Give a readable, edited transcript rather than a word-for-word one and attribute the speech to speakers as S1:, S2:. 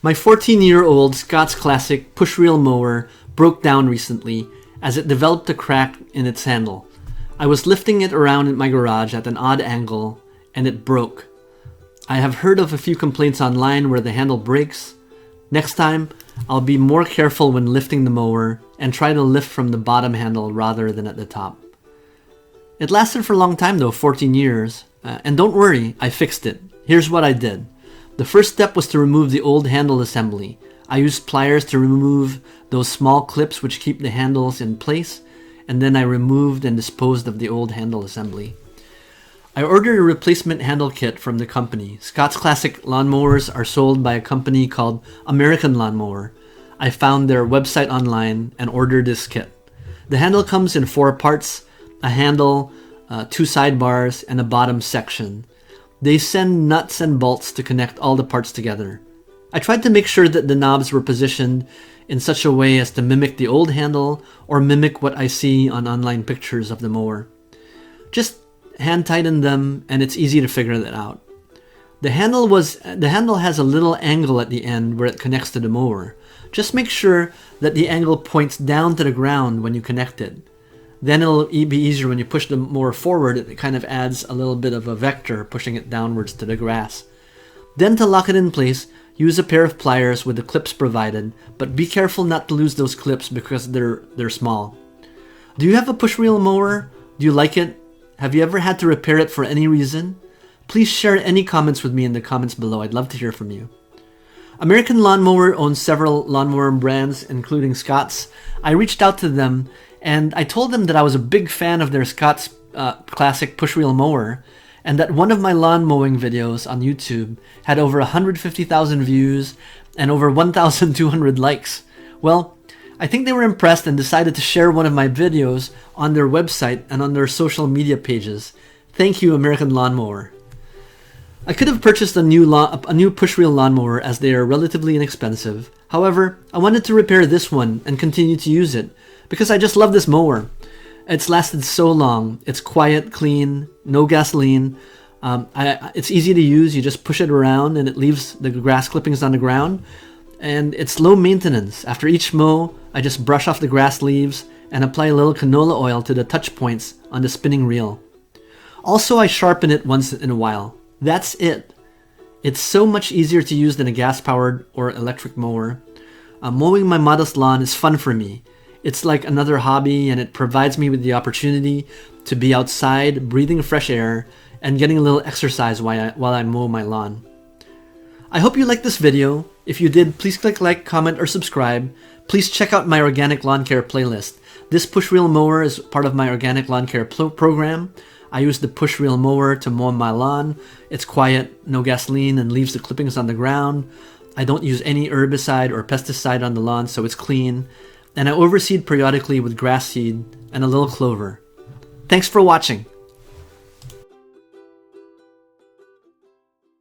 S1: My 14-year-old Scott's Classic push reel mower broke down recently as it developed a crack in its handle. I was lifting it around in my garage at an odd angle and it broke. I have heard of a few complaints online where the handle breaks. Next time, I'll be more careful when lifting the mower and try to lift from the bottom handle rather than at the top. It lasted for a long time though, 14 years. And don't worry, I fixed it. Here's what I did. The first step was to remove the old handle assembly. I used pliers to remove those small clips which keep the handles in place, and then I removed and disposed of the old handle assembly. I ordered a replacement handle kit from the company. Scott's Classic lawnmowers are sold by a company called American Lawnmower. I found their website online and ordered this kit. The handle comes in 4 parts, a handle, 2 sidebars, and a bottom section. They send nuts and bolts to connect all the parts together. I tried to make sure that the knobs were positioned in such a way as to mimic the old handle or mimic what I see on online pictures of the mower. Just hand tighten them and it's easy to figure that out. The handle has a little angle at the end where it connects to the mower. Just make sure that the angle points down to the ground when you connect it. Then it'll be easier when you push the mower forward. It kind of adds a little bit of a vector, pushing it downwards to the grass. Then to lock it in place, use a pair of pliers with the clips provided, but be careful not to lose those clips because they're small. Do you have a push wheel mower? Do you like it? Have you ever had to repair it for any reason? Please share any comments with me in the comments below. I'd love to hear from you. American Lawnmower owns several lawnmower brands, including Scott's. I reached out to them and I told them that I was a big fan of their Scott's Classic push wheel mower, and that one of my lawn mowing videos on YouTube had over 150,000 views and over 1,200 likes. Well, I think they were impressed and decided to share one of my videos on their website and on their social media pages. Thank you, American Lawnmower. I could have purchased a new push wheel lawnmower as they are relatively inexpensive. However, I wanted to repair this one and continue to use it because I just love this mower. It's lasted so long. It's quiet, clean, no gasoline. It's easy to use. You just push it around and it leaves the grass clippings on the ground. And it's low maintenance. After each mow, I just brush off the grass leaves and apply a little canola oil to the touch points on the spinning reel. Also, I sharpen it once in a while. That's it. It's so much easier to use than a gas-powered or electric mower. Mowing my modest lawn is fun for me. It's like another hobby and it provides me with the opportunity to be outside, breathing fresh air, and getting a little exercise while I mow my lawn. I hope you liked this video. If you did, please click like, comment, or subscribe. Please check out my organic lawn care playlist. This push wheel mower is part of my organic lawn care program. I use the push wheel mower to mow my lawn. It's quiet, no gasoline, and leaves the clippings on the ground. I don't use any herbicide or pesticide on the lawn, so it's clean. And I overseed periodically with grass seed and a little clover. Thanks for watching.